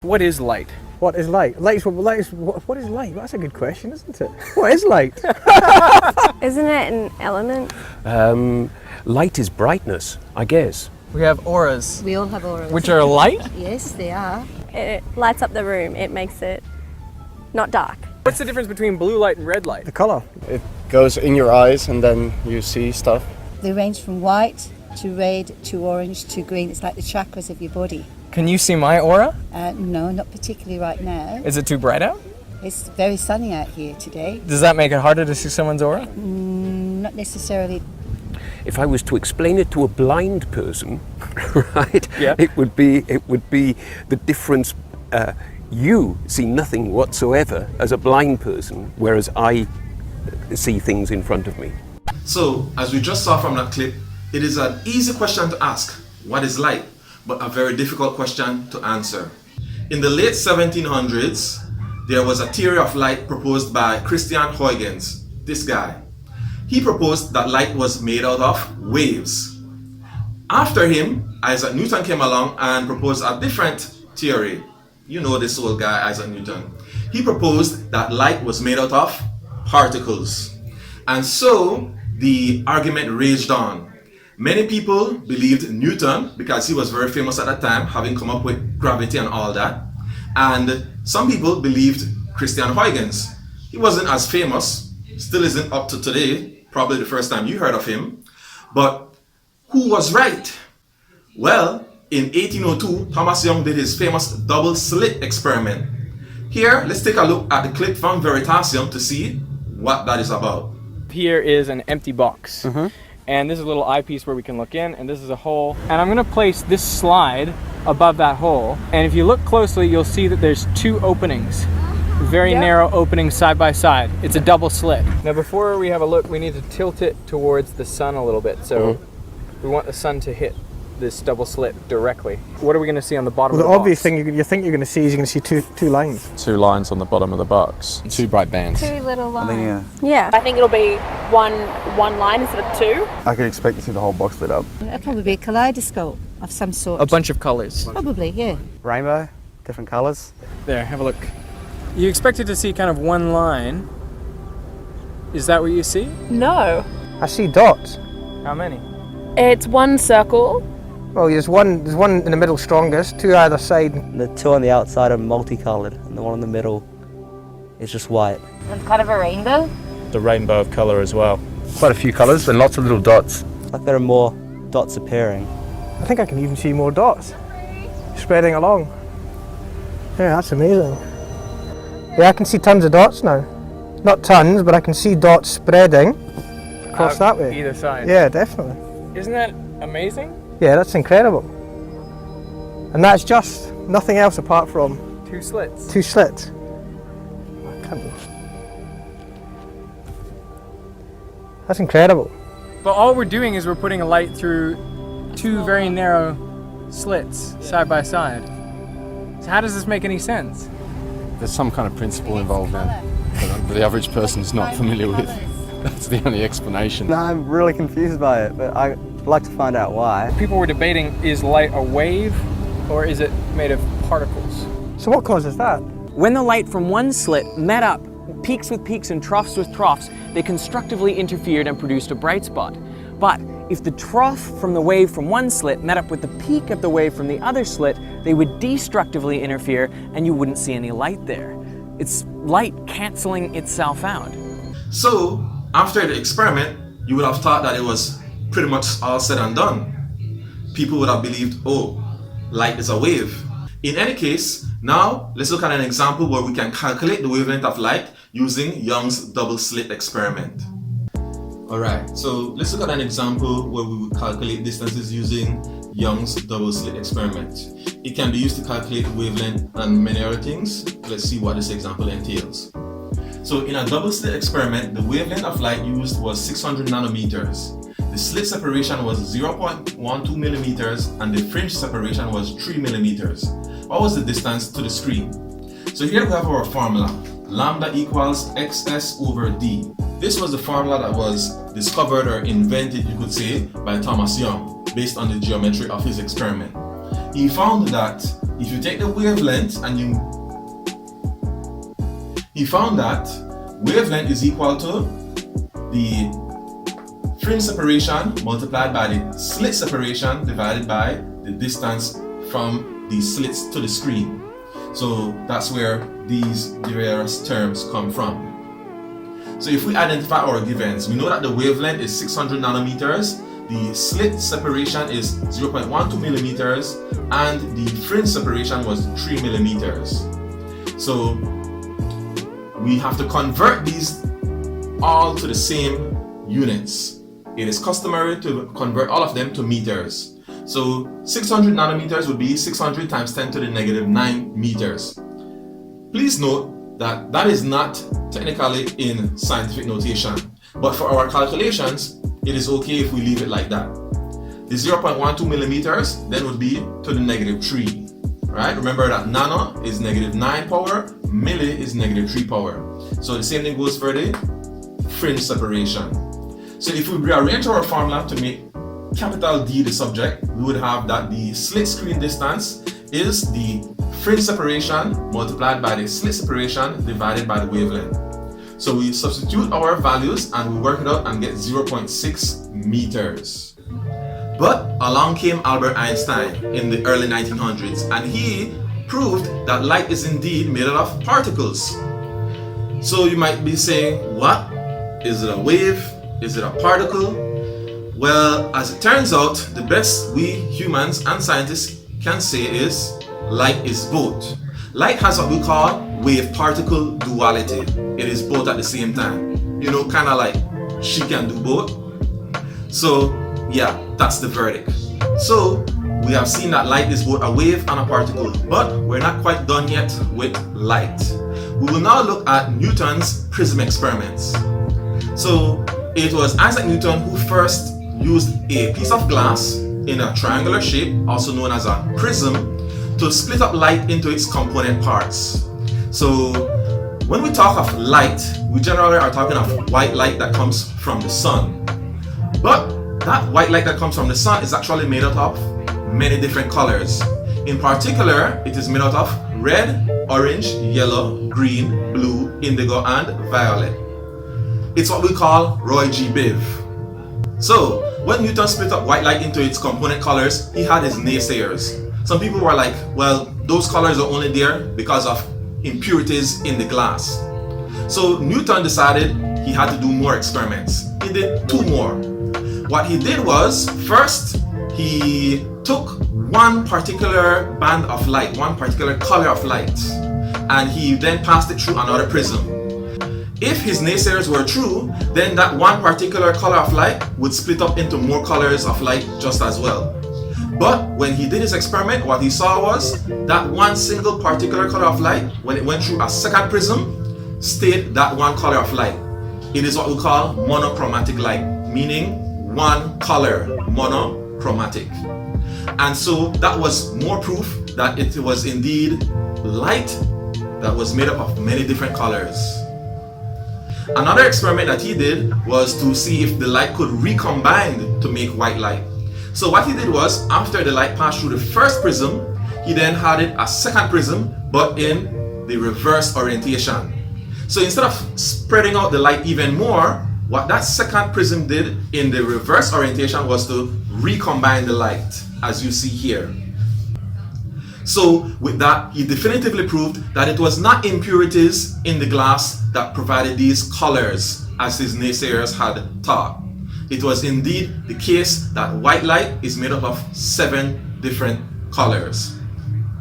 What is light? What is light? What is light? That's a good question, isn't it? What is light? Isn't it an element? Light is brightness, I guess. We have auras. We all have auras. Which are light? Yes, they are. It lights up the room. It makes it not dark. What's the difference between blue light and red light? The colour. It goes in your eyes and then you see stuff. They range from white to red to orange to green. It's like the chakras of your body. Can you see my aura? No, not particularly right now. Is it too bright out? It's very sunny out here today. Does that make it harder to see someone's aura? Not necessarily. If I was to explain it to a blind person, right, Yeah. it would be the difference. You see nothing whatsoever as a blind person, whereas I see things in front of me. So, as we just saw from that clip, it is an easy question to ask, what is light? But a very difficult question to answer. In the late 1700s, there was a theory of light proposed by Christian Huygens, this guy. He proposed that light was made out of waves. After him, Isaac Newton came along and proposed a different theory. You know this old guy, Isaac Newton. He proposed that light was made out of particles. And so the argument raged on. Many people believed Newton because he was very famous at that time, having come up with gravity and all that. And some people believed Christian Huygens. He wasn't as famous, still isn't up to today, probably the first time you heard of him. But who was right? Well, in 1802, Thomas Young did his famous double slit experiment. Here, let's take a look at the clip from Veritasium to see what that is about. Here is an empty box. And this is a little eyepiece where we can look in, and this is a hole. And I'm gonna place this slide above that hole. And if you look closely, you'll see that there's two openings. Very narrow openings side by side. It's a double slit. Now before we have a look, we need to tilt it towards the sun a little bit. So we want the sun to hit this double slit directly. What are we gonna see on the bottom Well, of the the obvious box? thing you think you're going to see is you're going to see two lines. Two lines on the bottom of the box. Two bright bands. Two little lines. yeah. Yeah. I think it'll be one line instead of two. I could expect to see the whole box lit up. It'll probably be a kaleidoscope of some sort. A bunch of colors. Probably, yeah. Rainbow, different colours. There, have a look. You expected to see kind of one line. Is that what you see? No. I see dots. How many? It's one circle. Well, there's one in the middle strongest, two either side. The two on the outside are multicolored, and the one in the middle is just white. It's kind of a rainbow. The rainbow of colour as well. Quite a few colours and lots of little dots. Like there are more dots appearing. I think I can even see more dots spreading along. Yeah, that's amazing. Yeah, I can see tons of dots now. Not tons, but I can see dots spreading across that way. Either side. Yeah, definitely. Isn't that amazing? Yeah, that's incredible. And that's just nothing else apart from Two slits. two slits. I can't believe. That's incredible. But all we're doing is we're putting a light through two very narrow slits side by side. So how does this make any sense? There's some kind of principle involved there that the average person is not familiar with. That's the only explanation. No, I'm really confused by it, but I'd like to find out why. People were debating, is light a wave or is it made of particles? So what causes that? When the light from one slit met up, peaks with peaks and troughs with troughs, they constructively interfered and produced a bright spot. But if the trough from the wave from one slit met up with the peak of the wave from the other slit, they would destructively interfere and you wouldn't see any light there. It's light canceling itself out. So, after the experiment, you would have thought that it was pretty much all said and done. People would have believed, oh, light is a wave. In any case, now let's look at an example where we can calculate the wavelength of light using Young's double slit experiment. Alright, so let's look at an example where we would calculate distances using Young's double slit experiment. It can be used to calculate the wavelength and many other things. Let's see what this example entails. So in a double slit experiment, the wavelength of light used was 600 nanometers. The slit separation was 0.12 millimeters and the fringe separation was 3 millimeters. What was the distance to the screen? So here we have our formula. Lambda equals xs over d. This was the formula that was discovered or invented, you could say, by Thomas Young based on the geometry of his experiment. He found that if you take the wavelength and he found that wavelength is equal to the fringe separation multiplied by the slit separation divided by the distance from the slits to the screen. So that's where these various terms come from. So if we identify our givens, we know that the wavelength is 600 nanometers, the slit separation is 0.12 millimeters, and the fringe separation was 3 millimeters. So we have to convert these all to the same units. It is customary to convert all of them to meters. So 600 nanometers would be 600 times 10 to the negative 9 meters. Please note that that is not technically in scientific notation, but for our calculations, it is okay if we leave it like that. The 0.12 millimeters then would be to the negative 3. Right? Remember that nano is negative 9 power, milli is negative 3 power. So the same thing goes for the fringe separation. So if we rearrange our formula to make capital D the subject, we would have that the slit screen distance is the fringe separation multiplied by the slit separation divided by the wavelength. So we substitute our values and we work it out and get 0.6 meters. But along came Albert Einstein in the early 1900s and he proved that light is indeed made up of particles. So you might be saying, what? Is it a wave? Is it a particle? Well, as it turns out, the best we humans and scientists can say is light is both. Light has what we call wave-particle duality. It is both at the same time. You know, kind of like she can do both. So yeah, that's the verdict. So we have seen that light is both a wave and a particle, but we're not quite done yet with light. We will now look at Newton's prism experiments. So it was Isaac Newton who first used a piece of glass in a triangular shape, also known as a prism, to split up light into its component parts. So when we talk of light, we generally are talking of white light that comes from the sun. But that white light that comes from the sun is actually made out of many different colors. In particular, it is made out of red, orange, yellow, green, blue, indigo, and violet. It's what we call Roy G. Biv. So when Newton split up white light into its component colors, he had his naysayers. Some people were like, well, those colors are only there because of impurities in the glass. So Newton decided he had to do more experiments. He did 2 more. What he did was, first, he took one particular band of light, one particular color of light, and he then passed it through another prism. If his naysayers were true, then that one particular color of light would split up into more colors of light just as well. But when he did his experiment, what he saw was that one single particular color of light, when it went through a second prism, stayed that one color of light. It is what we call monochromatic light, meaning one color, monochromatic. And so that was more proof that it was indeed light that was made up of many different colors. Another experiment that he did was to see if the light could recombine to make white light. So what he did was, after the light passed through the first prism, he then had it a second prism, but in the reverse orientation. So instead of spreading out the light even more, what that second prism did in the reverse orientation was to recombine the light, as you see here. So with that, he definitively proved that it was not impurities in the glass that provided these colors, as his naysayers had thought. It was indeed the case that white light is made up of 7 different colors.